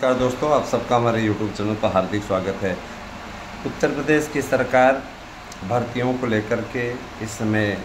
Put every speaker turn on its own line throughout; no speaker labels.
नमस्कार दोस्तों, आप सबका हमारे YouTube चैनल पर हार्दिक स्वागत है। उत्तर प्रदेश की सरकार भर्तियों को लेकर के इस समय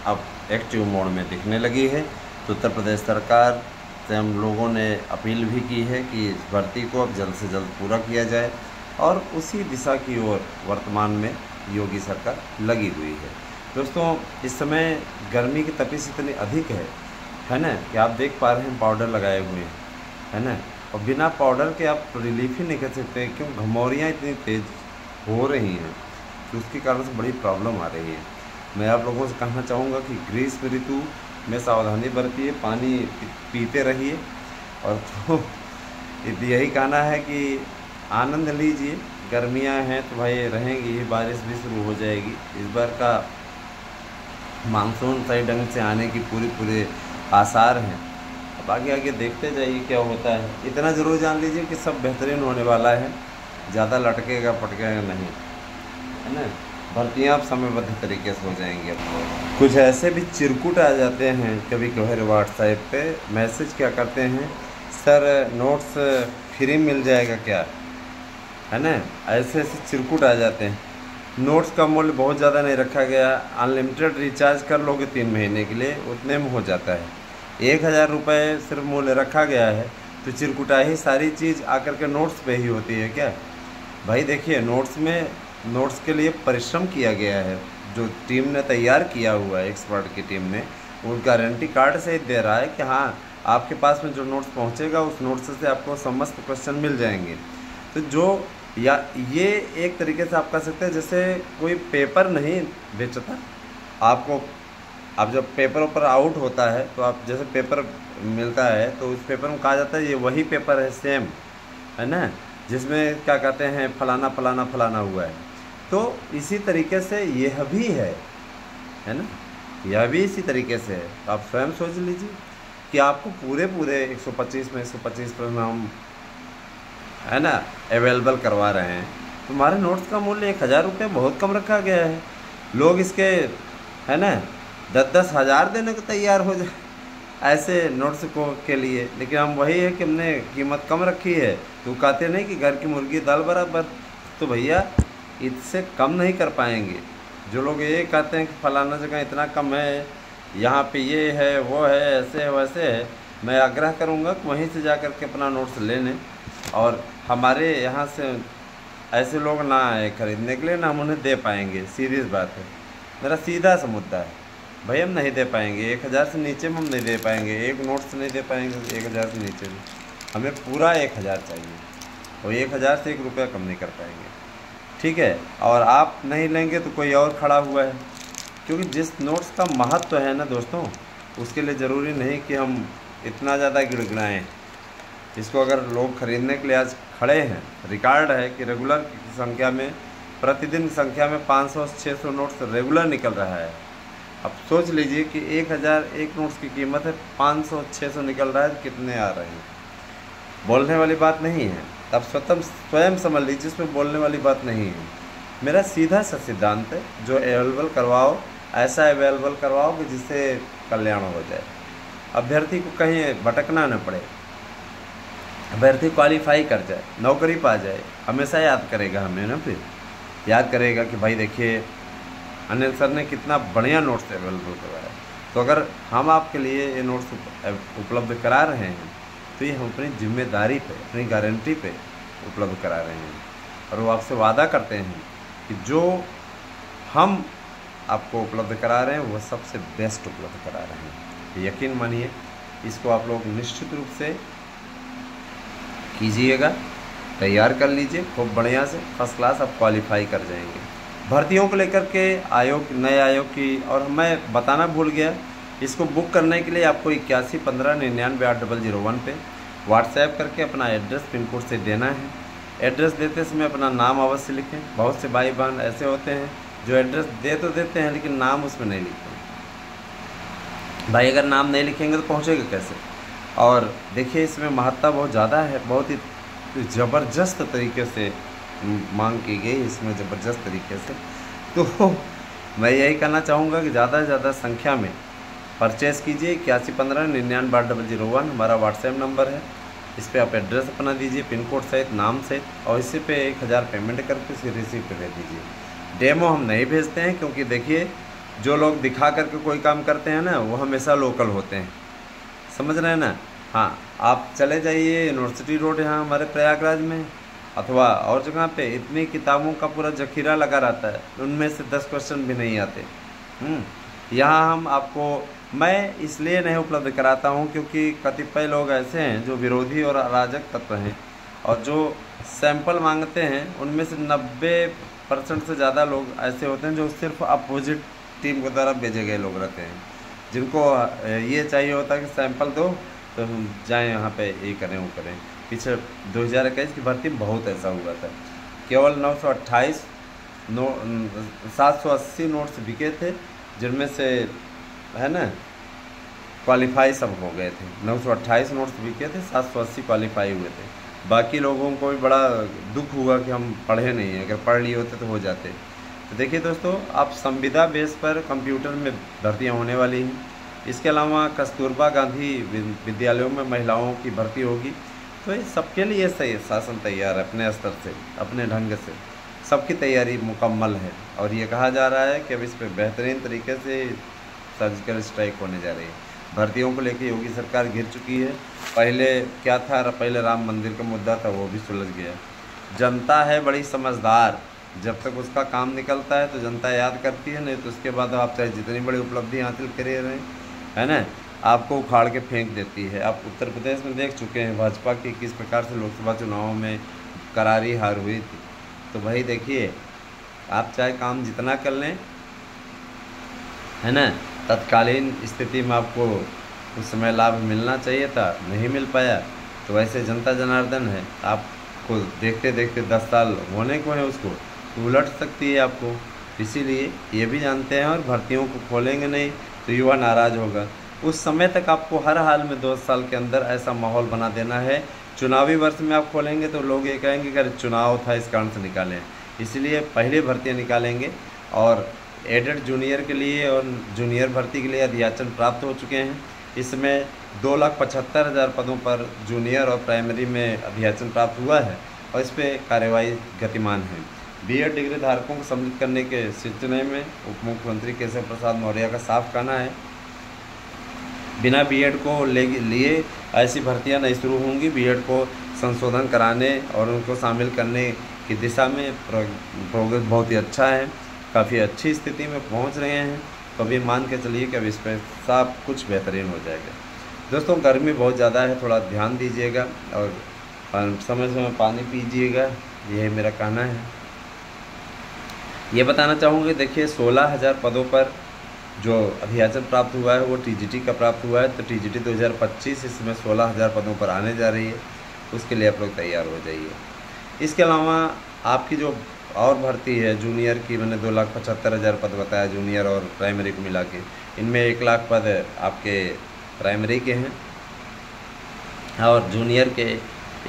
अब एक्टिव मोड में दिखने लगी है। तो उत्तर प्रदेश सरकार से हम लोगों ने अपील भी की है कि इस भर्ती को अब जल्द से जल्द पूरा किया जाए और उसी दिशा की ओर वर्तमान में योगी सरकार लगी हुई है। दोस्तों, इस समय गर्मी की तपिश इतनी अधिक है ना, कि आप देख पा रहे हैं पाउडर लगाए हुए हैं, है ना, और बिना पाउडर के आप रिलीफ ही नहीं कर सकते, क्यों घमौरियाँ इतनी तेज़ हो रही हैं कि उसके कारण से बड़ी प्रॉब्लम आ रही है। मैं आप लोगों से कहना चाहूँगा कि ग्रीष्म ऋतु में सावधानी बरतिए, पानी पीते रहिए और तो यही कहना है कि आनंद लीजिए। गर्मियाँ हैं तो भाई रहेंगी, बारिश भी शुरू हो जाएगी। इस बार का मानसून सही ढंग से आने की पूरे आसार हैं। अब आगे आगे देखते जाइए क्या होता है। इतना ज़रूर जान लीजिए कि सब बेहतरीन होने वाला है, ज़्यादा लटकेगा पटकेगा नहीं, है ना। भर्तियाँ अब समयबद्ध तरीके से हो जाएंगी। अब कुछ ऐसे भी चिरकुट आ जाते हैं कभी कभार व्हाट्सएप पे मैसेज क्या करते हैं, सर नोट्स फ्री मिल जाएगा क्या, है ना। ऐसे चिरकुट आ जाते हैं। नोट्स का मूल्य बहुत ज़्यादा नहीं रखा गया, अनलिमिटेड रिचार्ज कर लोगे 3 महीने के लिए, उतने में हो जाता है। 1000 रुपये सिर्फ मूल्य रखा गया है, तो चिरकुटाई सारी चीज़ आकर के नोट्स पे ही होती है क्या भाई। देखिए, नोट्स के लिए परिश्रम किया गया है, जो टीम ने तैयार किया हुआ है, एक्सपर्ट की टीम ने, वो गारंटी कार्ड से दे रहा है कि हाँ, आपके पास में जो नोट्स पहुँचेगा उस नोट्स से आपको समस्त क्वेश्चन मिल जाएंगे। तो जो या ये एक तरीके से आप कह सकते हैं जैसे कोई पेपर नहीं बेचता आपको। अब जब पेपर पर आउट होता है तो आप जैसे पेपर मिलता है तो उस पेपर में कहा जाता है ये वही पेपर है, सेम, है ना, जिसमें क्या कहते हैं फलाना फलाना फलाना हुआ है। तो इसी तरीके से यह भी है ना, यह भी इसी तरीके से है। तो आप स्वयं सोच लीजिए कि आपको पूरे 125 में 125 परिणाम, है ना, अवेलेबल करवा रहे हैं। तुम्हारे नोट्स का मूल्य 1000 रुपये बहुत कम रखा गया है। लोग इसके, है ना, 10-10 हज़ार देने को तैयार हो जाए ऐसे नोट्स को के लिए। लेकिन हम वही है कि हमने कीमत कम रखी है, तो कहते नहीं कि घर की मुर्गी दाल बराबर। तो भैया इससे कम नहीं कर पाएंगे। जो लोग ये कहते हैं कि फलाना जगह इतना कम है, यहाँ पे ये है वो है ऐसे है वैसे है, मैं आग्रह करूँगा कि वहीं से जा कर के अपना नोट्स ले लें। और हमारे यहाँ से ऐसे लोग ना आए खरीदने के लिए, ना हम उन्हें दे पाएंगे। सीरियस बात है, मेरा सीधा सा मुद्दा है भाई, हम नहीं दे पाएंगे। 1000 से नीचे में हम नहीं दे पाएंगे, एक नोट से नहीं दे पाएंगे 1000 से नीचे में। हमें पूरा 1000 चाहिए, और 1000 से 1 रुपया कम नहीं कर पाएंगे, ठीक है। और आप नहीं लेंगे तो कोई और खड़ा हुआ है, क्योंकि जिस नोट्स का महत्व है ना दोस्तों, उसके लिए ज़रूरी नहीं कि हम इतना ज़्यादा गिड़गिड़ाएँ। इसको अगर लोग खरीदने के लिए आज खड़े हैं, रिकॉर्ड है कि रेगुलर की संख्या में, प्रतिदिन की संख्या में 500 से 600 नोट्स रेगुलर निकल रहा है। अब सोच लीजिए कि 1000 एक नोट्स की कीमत है, 500-600 निकल रहा है, तो कितने आ रहे हैं। बोलने वाली बात नहीं है। अब स्वयं समझ लीजिए, इसमें बोलने वाली बात नहीं है। मेरा सीधा सा सिद्धांत है, जो अवेलेबल करवाओ ऐसा अवेलेबल करवाओ कि जिससे कल्याण हो जाए, अभ्यर्थी को कहीं भटकना न पड़े, अभ्यर्थी क्वालिफाई कर जाए, नौकरी पा जाए। हमेशा याद करेगा हमें ना, फिर याद करेगा कि भाई देखिए अनिल सर ने कितना बढ़िया नोट्स अवेलेबल करवाया। तो अगर हम आपके लिए ये नोट्स उपलब्ध करा रहे हैं, तो ये हम अपनी जिम्मेदारी पे, अपनी गारंटी पे उपलब्ध करा रहे हैं। और वो आपसे वादा करते हैं कि जो हम आपको उपलब्ध करा रहे हैं वो सबसे बेस्ट उपलब्ध करा रहे हैं। यकीन मानिए, इसको आप लोग निश्चित रूप से कीजिएगा, तैयार कर लीजिए खूब बढ़िया से, फर्स्ट क्लास आप क्वालिफाई कर जाएंगे। भर्तियों को लेकर के आयोग, नए आयोग की, और मैं बताना भूल गया, इसको बुक करने के लिए आपको 8115998001 पे व्हाट्सएप करके अपना एड्रेस पिन कोड से देना है। एड्रेस देते समय अपना नाम अवश्य लिखें। बहुत से भाई बहन ऐसे होते हैं जो एड्रेस दे तो देते हैं लेकिन नाम उसमें नहीं लिखते। भाई अगर नाम नहीं लिखेंगे तो पहुँचेगा कैसे। और देखिए, इसमें महत्ता बहुत ज़्यादा है, बहुत ही ज़बरदस्त तरीके से मांग की गई इसमें, ज़बरदस्त तरीके से। तो मैं यही कहना चाहूँगा कि ज़्यादा से ज़्यादा संख्या में परचेज़ कीजिए। 8115998001 हमारा व्हाट्सएप नंबर है। इस पर आप एड्रेस अपना दीजिए, पिन कोड सहित, नाम सहित, और इसी पे 1000 पेमेंट करके उसे रिसीप्ट भेज दीजिए। डेमो हम नहीं भेजते हैं, क्योंकि देखिए जो लोग दिखा करके कोई काम करते हैं ना, वो हमेशा लोकल होते हैं, समझ रहे हैं ना। हाँ, आप चले जाइए यूनिवर्सिटी रोड यहाँ हमारे प्रयागराज में, अथवा और जगह पे इतनी किताबों का पूरा जखीरा लगा रहता है, उनमें से 10 क्वेश्चन भी नहीं आते। यहाँ हम आपको, मैं इसलिए नहीं उपलब्ध कराता हूँ क्योंकि कतिपय लोग ऐसे हैं जो विरोधी और अराजक तत्व हैं, और जो सैंपल मांगते हैं उनमें से 90% से ज़्यादा लोग ऐसे होते हैं जो सिर्फ अपोजिट टीम की तरफ भेजे गए लोग रहते हैं, जिनको ये चाहिए होता है कि सैंपल दो तो हम जाएं यहाँ पे ये करें वो करें। पीछे 2021 की भर्ती में बहुत ऐसा हुआ था, केवल 928 780 नोट्स बिके थे, जिनमें से है ना क्वालिफाई सब हो गए थे। 928 नोट्स बिके थे, 780 क्वालिफाई हुए थे। बाकी लोगों को भी बड़ा दुख हुआ कि हम पढ़े नहीं हैं, अगर पढ़ लिए होते तो हो जाते। तो देखिए दोस्तों, आप संविदा बेस पर कंप्यूटर में भर्तियाँ होने वाली हैं। इसके अलावा कस्तूरबा गांधी विद्यालयों में महिलाओं की भर्ती होगी। तो ये सबके लिए सही शासन तैयार है, अपने स्तर से, अपने ढंग से सबकी तैयारी मुकम्मल है। और ये कहा जा रहा है कि अब इस पर बेहतरीन तरीके से सर्जिकल स्ट्राइक होने जा रही है। भर्तियों को लेकर योगी सरकार घिर चुकी है। पहले क्या था, पहले राम मंदिर का मुद्दा था, वो भी सुलझ गया। जनता है बड़ी समझदार, जब तक उसका काम निकलता है तो जनता याद करती है, नहीं तो उसके बाद आप चाहे जितनी बड़ी उपलब्धि हासिल करे रहें, है ना, आपको उखाड़ के फेंक देती है। आप उत्तर प्रदेश में देख चुके हैं भाजपा की किस प्रकार से लोकसभा चुनावों में करारी हार हुई थी। तो भाई देखिए, आप चाहे काम जितना कर लें, है ना, तत्कालीन स्थिति में आपको उस समय लाभ मिलना चाहिए था, नहीं मिल पाया। तो वैसे जनता जनार्दन है, आपको देखते देखते 10 साल होने को है, उसको तो उलट सकती है आपको। इसीलिए ये भी जानते हैं, और भर्तियों को खोलेंगे नहीं तो युवा नाराज़ होगा। उस समय तक आपको हर हाल में 2 साल के अंदर ऐसा माहौल बना देना है। चुनावी वर्ष में आप खोलेंगे तो लोग ये कहेंगे कि अरे चुनाव था इस कारण से निकालें, इसलिए पहले भर्तियाँ निकालेंगे। और एडेड जूनियर के लिए और जूनियर भर्ती के लिए अधियाचन प्राप्त हो चुके हैं। इसमें 2,75,000 पदों पर जूनियर और प्राइमरी में अधियाचन प्राप्त हुआ है, और इस पर कार्यवाही गतिमान है। बीएड डिग्री धारकों को सम्मिलित करने के सिलसिले में उप मुख्यमंत्री केशव प्रसाद मौर्य का साफ कहना है, बिना बीएड को लिए ऐसी भर्तियां नहीं शुरू होंगी। बीएड को संशोधन कराने और उनको शामिल करने की दिशा में प्रोग्रेस बहुत ही अच्छा है, काफ़ी अच्छी स्थिति में पहुंच रहे हैं। तो अभी मान के चलिए कि अब इस पर सब कुछ बेहतरीन हो जाएगा। दोस्तों, गर्मी बहुत ज़्यादा है, थोड़ा ध्यान दीजिएगा और समय समय पानी पीजिएगा, यही मेरा कहना है। ये बताना चाहूँगी, देखिए 16,000 पदों पर जो अभियाचन प्राप्त हुआ है वो टीजीटी का प्राप्त हुआ है। तो टीजीटी 2025 इसमें 16,000 पदों पर आने जा रही है, उसके लिए आप लोग तैयार हो जाइए। इसके अलावा आपकी जो और भर्ती है जूनियर की, मैंने 2,75,000 पद बताया जूनियर और प्राइमरी को मिला के, इनमें 1 लाख पद आपके प्राइमरी के हैं और जूनियर के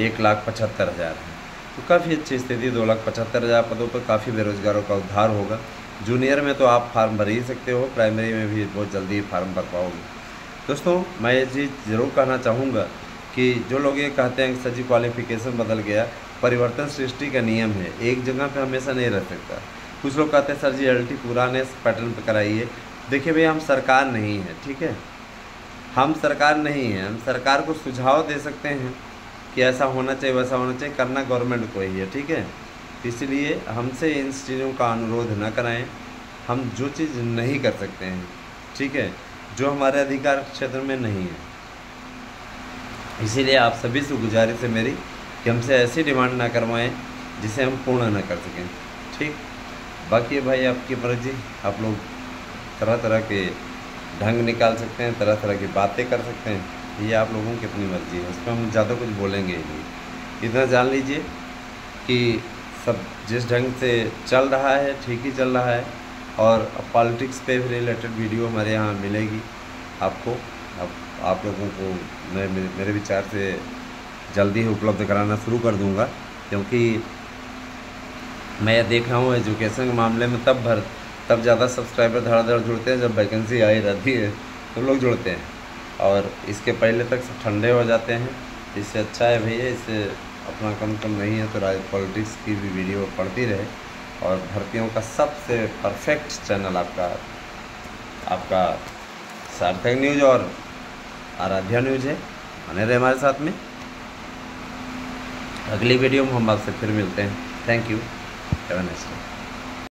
1,75,000 हैं। तो काफ़ी अच्छी स्थिति, 2,75,000 पदों पर काफ़ी बेरोजगारों का उद्धार होगा। जूनियर में तो आप फार्म भर ही सकते हो, प्राइमरी में भी बहुत जल्दी फार्म भर पाओगे। दोस्तों, मैं ये चीज़ ज़रूर कहना चाहूँगा कि जो लोग ये कहते हैं कि सर जी क्वालिफिकेशन बदल गया, परिवर्तन सृष्टि का नियम है, एक जगह पे हमेशा नहीं रह सकता। कुछ लोग कहते हैं सर जी एलटी पुराने पैटर्न पे कराइए। देखिए भैया, हम सरकार नहीं है, ठीक है, हम सरकार नहीं है। हम सरकार को सुझाव दे सकते हैं कि ऐसा होना चाहिए, वैसा होना चाहिए, करना गवर्नमेंट को ही है, ठीक है। इसलिए हमसे इन चीज़ों का अनुरोध न कराएं, हम जो चीज़ नहीं कर सकते हैं, ठीक है, जो हमारे अधिकार क्षेत्र में नहीं है। इसीलिए आप सभी से गुजारिश है मेरी कि हमसे ऐसी डिमांड ना करवाएं जिसे हम पूर्ण न कर सकें, ठीक। बाकी भाई आपकी मर्जी, आप लोग तरह तरह के ढंग निकाल सकते हैं, तरह तरह की बातें कर सकते हैं, ये आप लोगों की अपनी मर्जी है, उसमें हम ज़्यादा कुछ बोलेंगे ही नहीं। इतना जान लीजिए कि सब जिस ढंग से चल रहा है ठीक ही चल रहा है, और पॉलिटिक्स पे भी रिलेटेड वीडियो हमारे यहाँ मिलेगी आपको। अब आप लोगों को मैं मेरे विचार से जल्दी ही उपलब्ध कराना शुरू कर दूंगा, क्योंकि मैं देख रहा हूँ एजुकेशन के मामले में तब ज़्यादा सब्सक्राइबर धड़ाधड़ जुड़ते हैं जब वैकेंसी आई रहती है तो लोग जुड़ते हैं, और इसके पहले तक सब ठंडे हो जाते हैं। इससे अच्छा है भैया, इससे अपना कम नहीं है तो पॉलिटिक्स की भी वीडियो पढ़ती रहे। और भर्तियों का सबसे परफेक्ट चैनल आपका सार्थक न्यूज़ और आराध्या न्यूज़ है। बने रहे हमारे साथ में। अगली वीडियो में हम आपसे फिर मिलते हैं। Thank you. Have a nice day.